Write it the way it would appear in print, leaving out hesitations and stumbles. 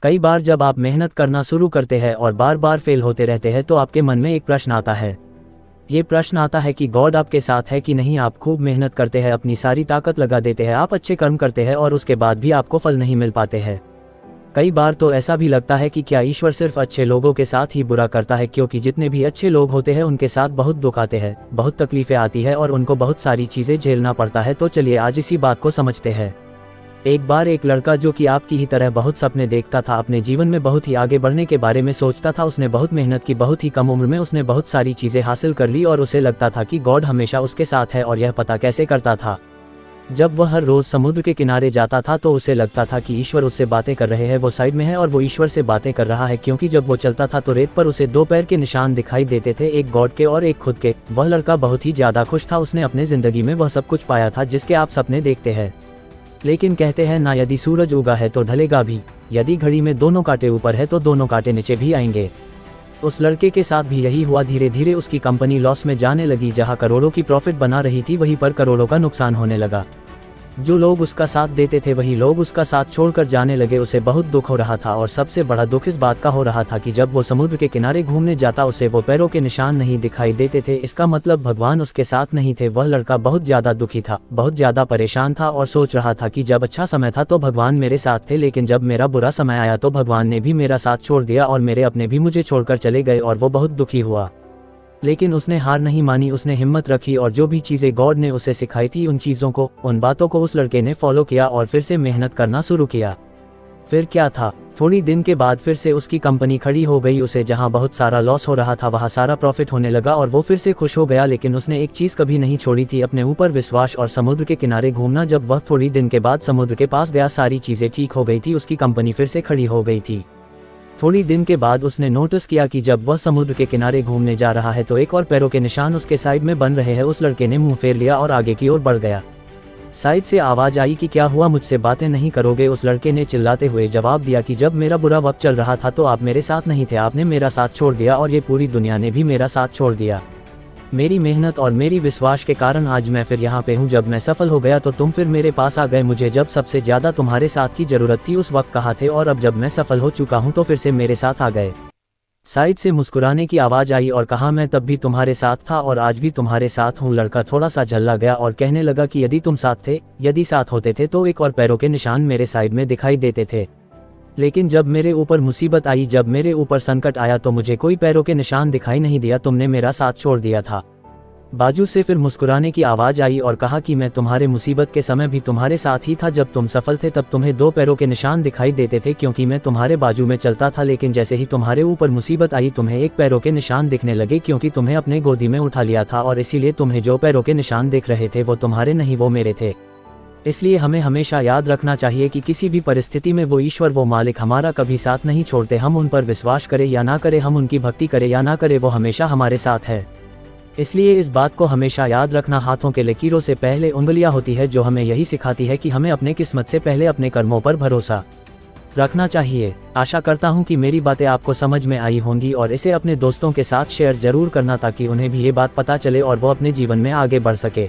कई बार जब आप मेहनत करना शुरू करते हैं और बार बार फेल होते रहते हैं तो आपके मन में एक प्रश्न आता है। ये प्रश्न आता है कि गॉड आपके साथ है कि नहीं। आप खूब मेहनत करते हैं, अपनी सारी ताकत लगा देते हैं, आप अच्छे कर्म करते हैं और उसके बाद भी आपको फल नहीं मिल पाते हैं। कई बार तो ऐसा भी लगता है कि क्या ईश्वर सिर्फ अच्छे लोगों के साथ ही बुरा करता है, क्योंकि जितने भी अच्छे लोग होते हैं उनके साथ बहुत दुख आते हैं, बहुत तकलीफें आती है और उनको बहुत सारी चीज़ें झेलना पड़ता है। तो चलिए आज इसी बात को समझते हैं। एक बार एक लड़का जो कि आपकी ही तरह बहुत सपने देखता था, अपने जीवन में बहुत ही आगे बढ़ने के बारे में सोचता था, उसने बहुत मेहनत की, बहुत ही कम उम्र में उसने बहुत सारी चीज़ें हासिल कर ली और उसे लगता था कि गॉड हमेशा उसके साथ है। और यह पता कैसे करता था? जब वह हर रोज़ समुद्र के किनारे जाता था तो उसे लगता था कि ईश्वर उससे बातें कर रहे हैं, वो साइड में है और वो ईश्वर से बातें कर रहा है, क्योंकि जब वो चलता था तो रेत पर उसे 2 पैर के निशान दिखाई देते थे, एक गॉड के और एक खुद के। वह लड़का बहुत ही ज़्यादा खुश था, उसने अपने ज़िंदगी में वह सब कुछ पाया था जिसके आप सपने देखते हैं। लेकिन कहते हैं ना, यदि सूरज उगा है तो ढलेगा भी, यदि घड़ी में दोनों कांटे ऊपर है तो दोनों कांटे नीचे भी आएंगे। उस लड़के के साथ भी यही हुआ। धीरे धीरे उसकी कंपनी लॉस में जाने लगी। जहां करोड़ों की प्रॉफिट बना रही थी वहीं पर करोड़ों का नुकसान होने लगा। जो लोग उसका साथ देते थे वही लोग उसका साथ छोड़कर जाने लगे। उसे बहुत दुख हो रहा था और सबसे बड़ा दुख इस बात का हो रहा था कि जब वो समुद्र के किनारे घूमने जाता उसे वो पैरों के निशान नहीं दिखाई देते थे। इसका मतलब भगवान उसके साथ नहीं थे। वह लड़का बहुत ज्यादा दुखी था, बहुत ज्यादा परेशान था और सोच रहा था कि जब अच्छा समय था तो भगवान मेरे साथ थे, लेकिन जब मेरा बुरा समय आया तो भगवान ने भी मेरा साथ छोड़ दिया और मेरे अपने भी मुझे छोड़कर चले गए और वो बहुत दुखी हुआ। लेकिन उसने हार नहीं मानी, उसने हिम्मत रखी और जो भी चीज़ें गॉड ने उसे सिखाई थी उन चीज़ों को, उन बातों को उस लड़के ने फॉलो किया और फिर से मेहनत करना शुरू किया। फिर क्या था, थोड़ी दिन के बाद फिर से उसकी कंपनी खड़ी हो गई। उसे जहां बहुत सारा लॉस हो रहा था वहां सारा प्रॉफिट होने लगा और वो फिर से खुश हो गया। लेकिन उसने एक चीज़ कभी नहीं छोड़ी थी, अपने ऊपर विश्वास और समुद्र के किनारे घूमना। जब वह थोड़ी दिन के बाद समुद्र के पास गया सारी चीज़ें ठीक हो गई थी, उसकी कंपनी फिर से खड़ी हो गई थी। थोड़ी दिन के बाद उसने नोटिस किया कि जब वह समुद्र के किनारे घूमने जा रहा है तो एक और पैरों के निशान उसके साइड में बन रहे हैं। उस लड़के ने मुंह फेर लिया और आगे की ओर बढ़ गया। साइड से आवाज आई कि क्या हुआ, मुझसे बातें नहीं करोगे? उस लड़के ने चिल्लाते हुए जवाब दिया कि जब मेरा बुरा वक्त चल रहा था तो आप मेरे साथ नहीं थे, आपने मेरा साथ छोड़ दिया और ये पूरी दुनिया ने भी मेरा साथ छोड़ दिया। मेरी मेहनत और मेरी विश्वास के कारण आज मैं फिर यहाँ पे हूँ। जब मैं सफल हो गया तो तुम फिर मेरे पास आ गए। मुझे जब सबसे ज्यादा तुम्हारे साथ की जरूरत थी उस वक्त कहाँ थे, और अब जब मैं सफल हो चुका हूँ तो फिर से मेरे साथ आ गए। साइड से मुस्कुराने की आवाज आई और कहा, मैं तब भी तुम्हारे साथ था और आज भी तुम्हारे साथ हूँ। लड़का थोड़ा सा झल्ला गया और कहने लगा कि यदि तुम साथ थे, यदि साथ होते थे तो एक और पैरों के निशान मेरे साइड में दिखाई देते थे। लेकिन जब मेरे ऊपर मुसीबत आई, जब मेरे ऊपर संकट आया तो मुझे कोई पैरों के निशान दिखाई नहीं दिया, तुमने मेरा साथ छोड़ दिया था। बाजू से फिर मुस्कुराने की आवाज आई और कहा कि मैं तुम्हारे मुसीबत के समय भी तुम्हारे साथ ही था। जब तुम सफल थे तब तुम्हें 2 पैरों के निशान दिखाई देते थे क्योंकि मैं तुम्हारे बाजू में चलता था। लेकिन जैसे ही तुम्हारे ऊपर मुसीबत आई तुम्हें 1 पैरों के निशान दिखने लगे, क्योंकि तुम्हें अपने गोदी में उठा लिया था और इसीलिए तुम्हें जो पैरों के निशान दिख रहे थे वो तुम्हारे नहीं, वो मेरे थे। इसलिए हमें हमेशा याद रखना चाहिए कि किसी भी परिस्थिति में वो ईश्वर, वो मालिक हमारा कभी साथ नहीं छोड़ते। हम उन पर विश्वास करें या ना करें, हम उनकी भक्ति करें या ना करें, वो हमेशा हमारे साथ है। इसलिए इस बात को हमेशा याद रखना, हाथों के लकीरों से पहले उंगलियां होती है, जो हमें यही सिखाती है कि हमें अपने किस्मत से पहले अपने कर्मों पर भरोसा रखना चाहिए। आशा करता हूं कि मेरी बातें आपको समझ में आई होंगी और इसे अपने दोस्तों के साथ शेयर जरूर करना ताकि उन्हें भी ये बात पता चले और वो अपने जीवन में आगे बढ़ सके।